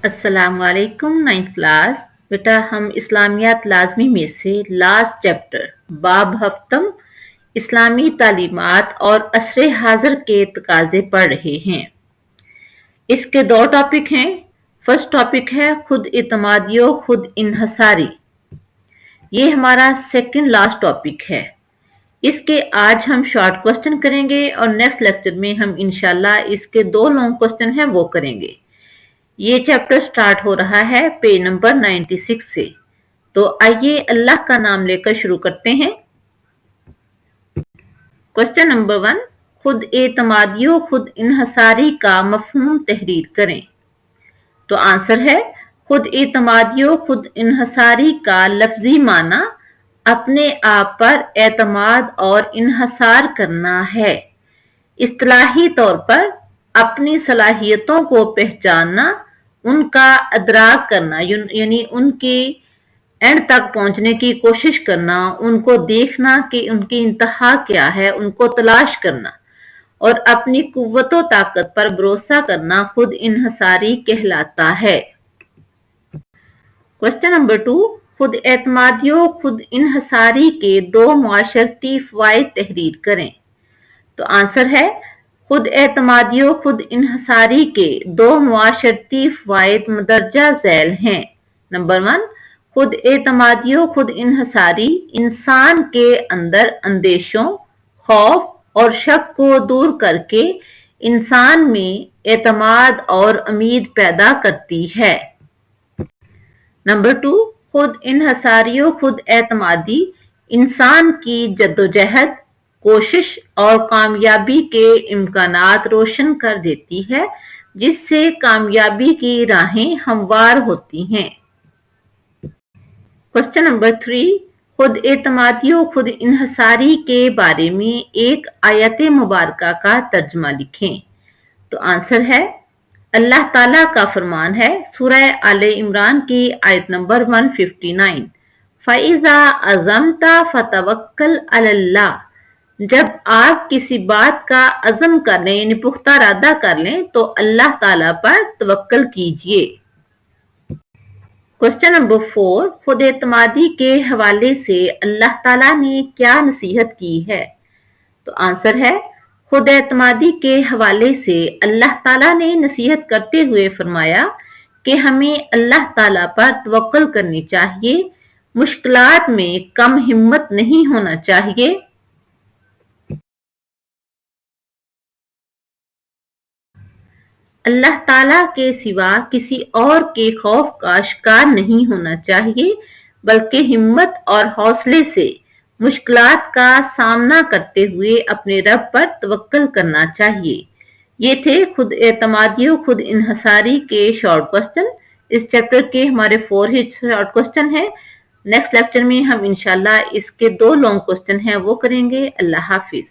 अस्सलाम वालेकुम। 9th class. बेटा हम इस्लामियात लाजमी में से लास्ट चैप्टर बाब हफ्तम इस्लामी तालीमात और असरे हाजिर के तकाजे पढ़ रहे हैं। इसके दो टॉपिक हैं। फर्स्ट टॉपिक है खुद इतमादियो खुद इन्हसारी। ये हमारा सेकंड लास्ट टॉपिक है। इसके आज हम शॉर्ट क्वेश्चन करेंगे और नेक्स्ट लेक्चर में हम इंशाल्लाह इसके दो लॉन्ग क्वेश्चन हैं वो करेंगे। ये चैप्टर स्टार्ट हो रहा है पेज नंबर 96 से। तो आइए अल्लाह का नाम लेकर शुरू करते हैं। क्वेश्चन नंबर 1, खुद एतमादियो खुद इन्हसारी का मफहूम तहरीर करें। तो आंसर है खुद एतमादियो खुद इन्हसारी का लफ्जी माना अपने आप पर एतमाद और इन्हसार करना है। इस्तिलाही तौर पर अपनी सलाहियतों को पहचानना, उनका अदराक करना यानी उनकी एंड तक पहुंचने की कोशिश करना, उनको देखना कि उनकी इंतहा क्या है, उनको तलाश करना और अपनी कुव्वत व ताकत पर भरोसा करना खुद इन्हसारी कहलाता है। क्वेश्चन नंबर 2, खुद एतमादियो खुद इन्हसारी के दो मुआशरती फवाइद तहरीर करें। तो आंसर है खुद एतमादियो खुद इन्हसारी के दो मुआशरती फवाइद मदरजा झैल हैं। नंबर 1, खुद एतमादियो खुद इन्हसारी इंसान के अंदर अंदेशों, खौफ और शक को दूर करके इंसान में एतमाद और उम्मीद पैदा करती है। नंबर 2, खुद इन्हसारियो खुद एतमादी इंसान की जद्दोजहद, कोशिश और कामयाबी के इम्कानात रोशन कर देती है, जिससे कामयाबी की राहें हमवार होती हैं। क्वेश्चन नंबर 3, खुद एतमादियो खुद इन्हसारी के बारे में एक आयत मुबारका का तर्जमा लिखें। तो आंसर है अल्लाह ताला का फरमान है सूरह आले इमरान की आयत नंबर 159, फ़इज़ा अज़मता फ़तवक्कल अलल्लाह। जब आप किसी बात का अज़म कर लें यानी पुख्ता इरादा कर लें तो अल्लाह ताला पर तवक्कल कीजिए। क्वेश्चन नंबर 4, खुद एतमादी के हवाले से अल्लाह ताला ने क्या नसीहत की है। तो आंसर है खुद एतमादी के हवाले से अल्लाह ताला ने नसीहत करते हुए फरमाया कि हमें अल्लाह ताला पर तवक्कल करनी चाहिए, मुश्किलात में कम हिम्मत नहीं होना चाहिए। अल्लाह ताला के सिवा किसी और के खौफ का शिकार नहीं होना चाहिए, बल्कि हिम्मत और हौसले से मुश्किलात का सामना करते हुए अपने रब पर तवक्कल करना चाहिए। ये थे खुद एतमादियो खुद इन्हसारी के शॉर्ट क्वेश्चन। इस चैप्टर के हमारे 4 ही शॉर्ट क्वेश्चन हैं। नेक्स्ट लेक्चर में हम इंशाल्लाह इसके 2 लॉन्ग क्वेश्चन हैं वो करेंगे। अल्लाह हाफिज।